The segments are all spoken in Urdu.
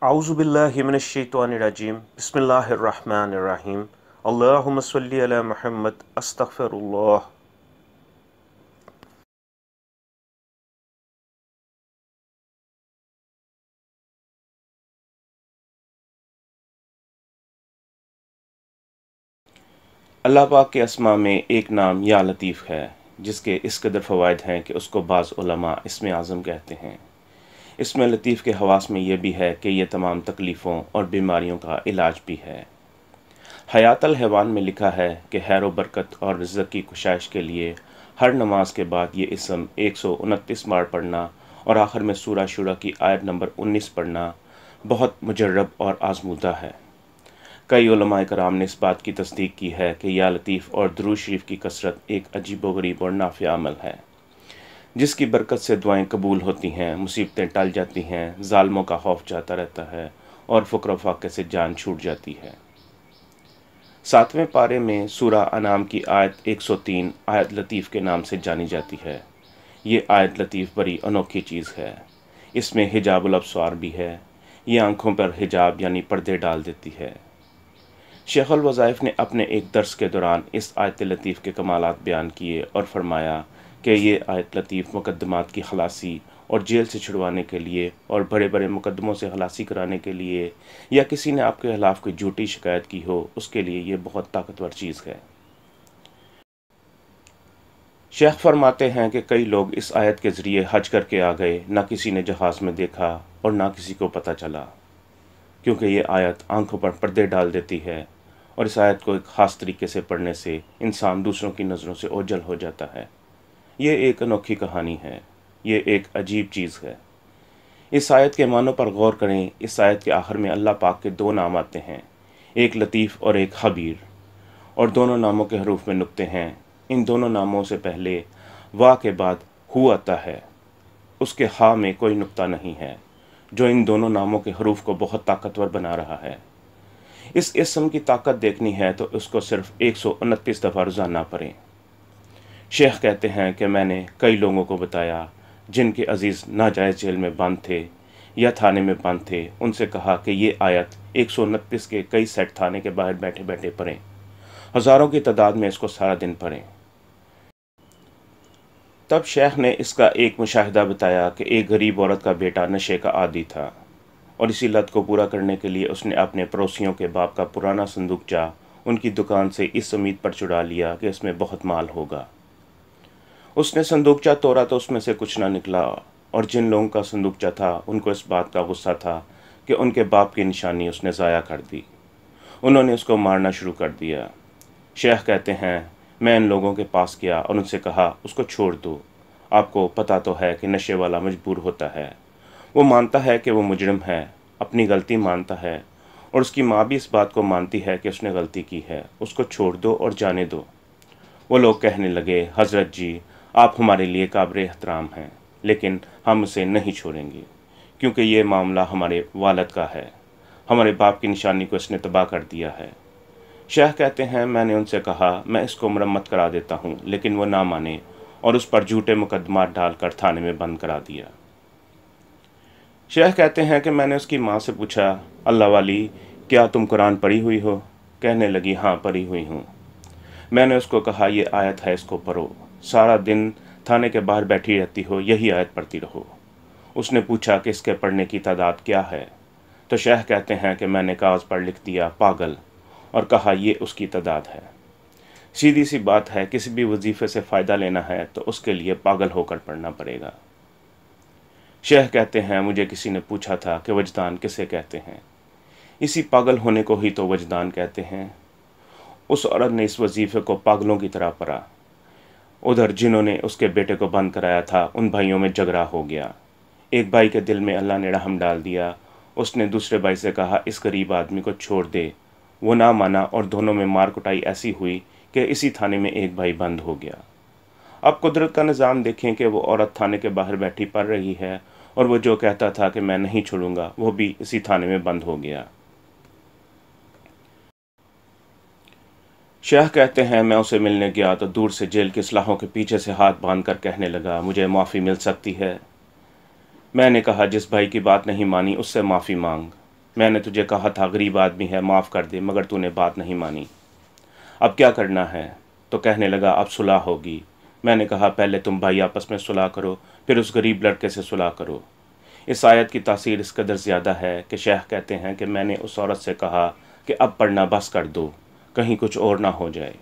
اعوذ باللہ من الشیطان الرجیم بسم اللہ الرحمن الرحیم اللہم صلی علی محمد استغفر اللہ۔ اللہ پاک کے اسماء میں ایک نام یا لطیف ہے جس کے اس قدر فوائد ہیں کہ اس کو بعض علماء اسم اعظم کہتے ہیں۔ اسم لطیف کے خواص میں یہ بھی ہے کہ یہ تمام تکلیفوں اور بیماریوں کا علاج بھی ہے۔ حیات الحیوان میں لکھا ہے کہ خیر و برکت اور رزق کی کشائش کے لیے ہر نماز کے بعد یہ اسم 129 بار پڑھنا اور آخر میں سورہ شورى کی آیت نمبر 19 پڑھنا بہت مجرب اور آزمودہ ہے۔ کئی علماء کرام نے اس بات کی تصدیق کی ہے کہ یا لطیف اور درود شریف کی کثرت ایک عجیب و غریب اور نافع عمل ہے جس کی برکت سے دعائیں قبول ہوتی ہیں، مصیبتیں ٹل جاتی ہیں، ظالموں کا خوف جاتا رہتا ہے اور فقر و فاقے سے جان چھوٹ جاتی ہے۔ 7ویں پارے میں سورہ انعام کی آیت 103 آیت لطیف کے نام سے جانی جاتی ہے۔ یہ آیت لطیف بڑی انوکھی چیز ہے۔ اس میں حجاب الابصار بھی ہے۔ یہ آنکھوں پر حجاب یعنی پردے ڈال دیتی ہے۔ شیخ الوظائف نے اپنے ایک درس کے دوران اس آیت لطیف کے کمالات بیان کیے اور فرمایا کہ یہ آیت لطیف مقدمات کی خلاصی اور جیل سے چھڑوانے کے لیے اور بڑے بڑے مقدموں سے خلاصی کرانے کے لیے یا کسی نے آپ کے خلاف کوئی جھوٹی شکایت کی ہو اس کے لیے یہ بہت طاقتور چیز ہے۔ شیخ فرماتے ہیں کہ کئی لوگ اس آیت کے ذریعے حج کر کے آ گئے، نہ کسی نے جہاز میں دیکھا اور نہ کسی کو پتہ چلا، کیونکہ یہ آیت آنکھوں پر پردے ڈال دیتی ہے اور اس آیت کو ایک خاص طریقے سے پڑھنے سے انسان دوسروں کی نظروں سے اوجھل ہو جاتا ہے۔ یہ ایک انوکھی کہانی ہے، یہ ایک عجیب چیز ہے۔ اس آیت کے معنوں پر غور کریں۔ اس آیت کے آخر میں اللہ پاک کے 2 نام آتے ہیں، ایک لطیف اور ایک خبیر، اور دونوں ناموں کے حروف میں نقطے ہیں۔ ان دونوں ناموں سے پہلے وا کے بعد ہو آتا ہے، اس کے ہا میں کوئی نقطہ نہیں ہے، جو ان دونوں ناموں کے حروف کو بہت طاقتور بنا رہا ہے۔ اس اسم کی طاقت دیکھنی ہے تو اس کو صرف 129 دفعہ روزانہ پڑھیں۔ شیخ کہتے ہیں کہ میں نے کئی لوگوں کو بتایا جن کے عزیز ناجائز جیل میں بند تھے یا تھانے میں بند تھے، ان سے کہا کہ یہ آیت 129 کے کئی سیٹ تھانے کے باہر بیٹھے بیٹھے پڑھیں، ہزاروں کی تعداد میں اس کو سارا دن پڑھیں۔ تب شیخ نے اس کا ایک مشاہدہ بتایا کہ ایک غریب عورت کا بیٹا نشے کا عادی تھا اور اسی لت کو پورا کرنے کے لیے اس نے اپنے پڑوسیوں کے باپ کا پرانا صندوقچہ ان کی دکان سے اس امید پر چڑا لیا کہ اس میں بہت مال ہوگا۔ اس نے صندوقچہ توڑا تو اس میں سے کچھ نہ نکلا، اور جن لوگوں کا صندوقچہ تھا ان کو اس بات کا غصہ تھا کہ ان کے باپ کی نشانی اس نے ضائع کر دی۔ انہوں نے اس کو مارنا شروع کر دیا۔ شیخ کہتے ہیں میں ان لوگوں کے پاس گیا اور ان سے کہا اس کو چھوڑ دو، آپ کو پتہ تو ہے کہ نشے والا مجبور ہوتا ہے، وہ مانتا ہے کہ وہ مجرم ہے، اپنی غلطی مانتا ہے، اور اس کی ماں بھی اس بات کو مانتی ہے کہ اس نے غلطی کی ہے، اس کو چھوڑ دو اور جانے دو۔ وہ لوگ کہنے لگے حضرت جی آپ ہمارے لیے قابل احترام ہیں، لیکن ہم اسے نہیں چھوڑیں گے کیونکہ یہ معاملہ ہمارے والد کا ہے، ہمارے باپ کی نشانی کو اس نے تباہ کر دیا ہے۔ شیخ کہتے ہیں میں نے ان سے کہا میں اس کو مرمت کرا دیتا ہوں، لیکن وہ نہ مانے اور اس پر جھوٹے مقدمات ڈال کر تھانے میں بند کرا دیا۔ شیخ کہتے ہیں کہ میں نے اس کی ماں سے پوچھا اللہ والی کیا تم قرآن پڑھی ہوئی ہو؟ کہنے لگی ہاں پڑھی ہوئی ہوں۔ میں نے اس کو کہا یہ آیت ہے، اس کو پڑھو، سارا دن تھانے کے باہر بیٹھی رہتی ہو، یہی آیت پڑھتی رہو۔ اس نے پوچھا کہ اس کے پڑھنے کی تعداد کیا ہے؟ تو شیخ کہتے ہیں کہ میں نے کاغذ پر لکھ دیا پاگل اور کہا یہ اس کی تعداد ہے۔ سیدھی سی بات ہے، کسی بھی وظیفے سے فائدہ لینا ہے تو اس کے لیے پاگل ہو کر پڑھنا پڑے گا۔ شیخ کہتے ہیں مجھے کسی نے پوچھا تھا کہ وجدان کسے کہتے ہیں؟ اسی پاگل ہونے کو ہی تو وجدان کہتے ہیں۔ اس عورت نے اس وظیفے کو پاگلوں کی طرح پڑھا۔ ادھر جنہوں نے اس کے بیٹے کو بند کرایا تھا ان بھائیوں میں جھگڑا ہو گیا۔ ایک بھائی کے دل میں اللہ نے رحم ڈال دیا، اس نے دوسرے بھائی سے کہا اس غریب آدمی کو چھوڑ دے، وہ نہ مانا اور دونوں میں مار کٹائی ایسی ہوئی کہ اسی تھانے میں ایک بھائی بند ہو گیا۔ اب قدرت کا نظام دیکھیں کہ وہ عورت تھانے کے باہر بیٹھی پڑھ رہی ہے اور وہ جو کہتا تھا کہ میں نہیں چھوڑوں گا وہ بھی اسی تھانے میں بند ہو گیا۔ شیخ کہتے ہیں میں اسے ملنے گیا تو دور سے جیل کے سلاخوں کے پیچھے سے ہاتھ باندھ کر کہنے لگا مجھے معافی مل سکتی ہے؟ میں نے کہا جس بھائی کی بات نہیں مانی اس سے معافی مانگ۔ میں نے تجھے کہا تھا غریب آدمی ہے، معاف کر دے، مگر تو نے بات نہیں مانی۔ اب کیا کرنا ہے؟ تو کہنے لگا اب صلح ہوگی۔ میں نے کہا پہلے تم بھائی آپس میں صلح کرو، پھر اس غریب لڑکے سے صلح کرو۔ اس آیت کی تاثیر اس قدر زیادہ ہے کہ شیخ کہتے ہیں کہ میں نے اس عورت سے کہا کہ اب پڑھنا بس کر دو، کہیں کچھ اور نہ ہو جائے۔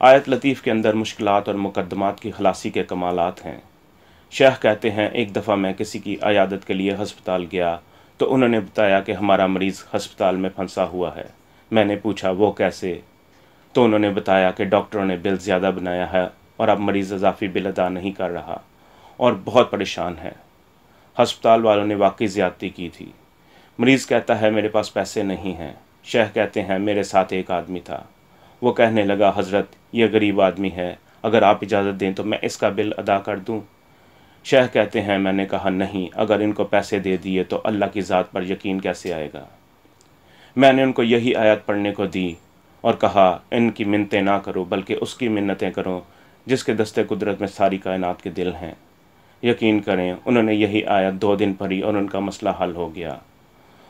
آیت لطیف کے اندر مشکلات اور مقدمات کی خلاصی کے کمالات ہیں۔ شیخ کہتے ہیں ایک دفعہ میں کسی کی عیادت کے لیے ہسپتال گیا تو انہوں نے بتایا کہ ہمارا مریض ہسپتال میں پھنسا ہوا ہے۔ میں نے پوچھا وہ کیسے؟ تو انہوں نے بتایا کہ ڈاکٹروں نے بل زیادہ بنایا ہے اور اب مریض اضافی بل ادا نہیں کر رہا اور بہت پریشان ہے۔ ہسپتال والوں نے واقعی زیادتی کی تھی۔ مریض کہتا ہے میرے پاس پیسے نہیں ہیں۔ شیخ کہتے ہیں میرے ساتھ ایک آدمی تھا، وہ کہنے لگا حضرت یہ غریب آدمی ہے، اگر آپ اجازت دیں تو میں اس کا بل ادا کر دوں۔ شیخ کہتے ہیں میں نے کہا نہیں، اگر ان کو پیسے دے دیے تو اللہ کی ذات پر یقین کیسے آئے گا؟ میں نے ان کو یہی آیت پڑھنے کو دی اور کہا ان کی منتیں نہ کرو بلکہ اس کی منتیں کرو جس کے دستے قدرت میں ساری کائنات کے دل ہیں۔ یقین کریں انہوں نے یہی آیت 2 دن پڑھی اور ان کا مسئلہ حل ہو گیا۔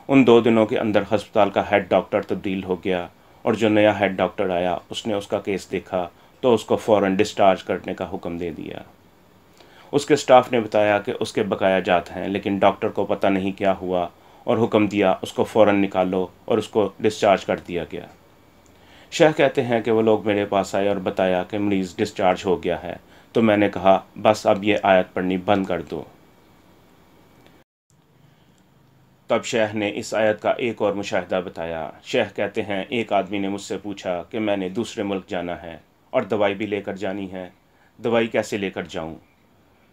ان 2 دنوں کے اندر ہسپتال کا ہیڈ ڈاکٹر تبدیل ہو گیا اور جو نیا ہیڈ ڈاکٹر آیا اس نے اس کا کیس دیکھا تو اس کو فوراً ڈسچارج کرنے کا حکم دے دیا۔ اس کے سٹاف نے بتایا کہ اس کے بقایا جات ہیں، لیکن ڈاکٹر کو پتہ نہیں کیا ہوا اور حکم دیا اس کو فوراً نکالو اور اس کو ڈسچارج کر دیا گیا۔ شیخ کہتے ہیں کہ وہ لوگ میرے پاس آئے اور بتایا کہ مریض ڈسچارج ہو گیا ہے، تو میں نے کہا بس اب یہ آیت پڑھنی بند کر دو۔ تب شیخ نے اس آیت کا ایک اور مشاہدہ بتایا۔ شیخ کہتے ہیں ایک آدمی نے مجھ سے پوچھا کہ میں نے دوسرے ملک جانا ہے اور دوائی بھی لے کر جانی ہے، دوائی کیسے لے کر جاؤں؟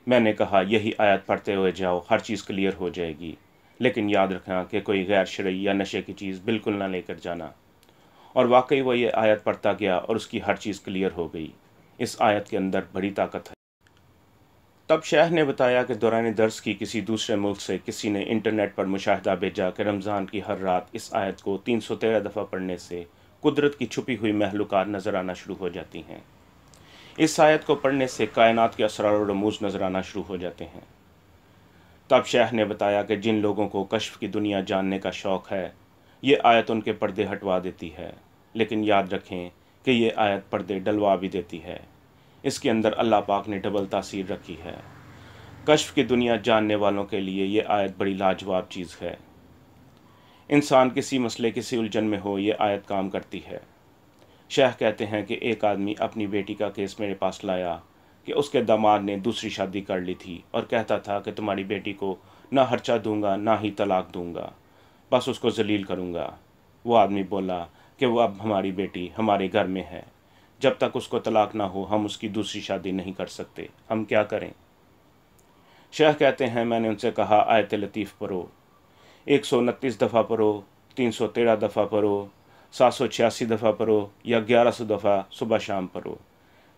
میں نے کہا یہی آیت پڑھتے ہوئے جاؤ، ہر چیز کلیئر ہو جائے گی، لیکن یاد رکھنا کہ کوئی غیر شرعی یا نشے کی چیز بالکل نہ لے کر جانا۔ اور واقعی وہ یہ آیت پڑھتا گیا اور اس کی ہر چیز کلیئر ہو گئی۔ اس آیت کے اندر بڑی طاقت ہے۔ تب شیخ نے بتایا کہ دوران درس کی کسی دوسرے ملک سے کسی نے انٹرنیٹ پر مشاہدہ بھیجا کہ رمضان کی ہر رات اس آیت کو 313 دفعہ پڑھنے سے قدرت کی چھپی ہوئی محلوقات نظر آنا شروع ہو جاتی ہیں۔ اس آیت کو پڑھنے سے کائنات کے اسرار و رموز نظر آنا شروع ہو جاتے ہیں۔ تب شیخ نے بتایا کہ جن لوگوں کو کشف کی دنیا جاننے کا شوق ہے یہ آیت ان کے پردے ہٹوا دیتی ہے، لیکن یاد رکھیں کہ یہ آیت پردے ڈلوا بھی دیتی ہے۔ اس کے اندر اللہ پاک نے ڈبل تاثیر رکھی ہے۔ کشف کی دنیا جاننے والوں کے لیے یہ آیت بڑی لاجواب چیز ہے۔ انسان کسی مسئلے کسی الجھن میں ہو یہ آیت کام کرتی ہے۔ شیخ کہتے ہیں کہ ایک آدمی اپنی بیٹی کا کیس میرے پاس لایا کہ اس کے داماد نے دوسری شادی کر لی تھی اور کہتا تھا کہ تمہاری بیٹی کو نہ خرچہ دوں گا نہ ہی طلاق دوں گا، بس اس کو ذلیل کروں گا۔ وہ آدمی بولا کہ وہ اب ہماری بیٹی ہمارے گھر میں ہے، جب تک اس کو طلاق نہ ہو ہم اس کی دوسری شادی نہیں کر سکتے، ہم کیا کریں؟ شیخ کہتے ہیں میں نے ان سے کہا آیت لطیف پڑھو، 129 دفعہ پڑھو، 313 دفعہ پڑھو، 786 دفعہ پڑھو یا 1100 دفعہ صبح شام پڑھو،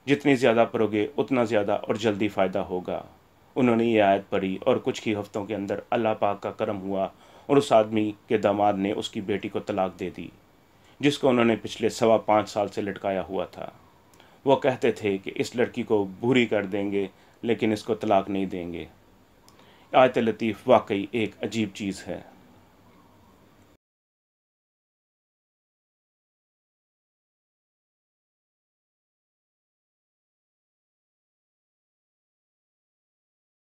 جتنی زیادہ پڑھو گے اتنا زیادہ اور جلدی فائدہ ہوگا۔ انہوں نے یہ آیت پڑھی اور کچھ ہی ہفتوں کے اندر اللہ پاک کا کرم ہوا اور اس آدمی کے داماد نے اس کی بیٹی کو طلاق دے دی جس کو انہوں نے پچھلے 5.25 سال سے لٹکایا ہوا تھا۔ وہ کہتے تھے کہ اس لڑکی کو بوری کر دیں گے لیکن اس کو طلاق نہیں دیں گے۔ آیت لطیف واقعی ایک عجیب چیز ہے۔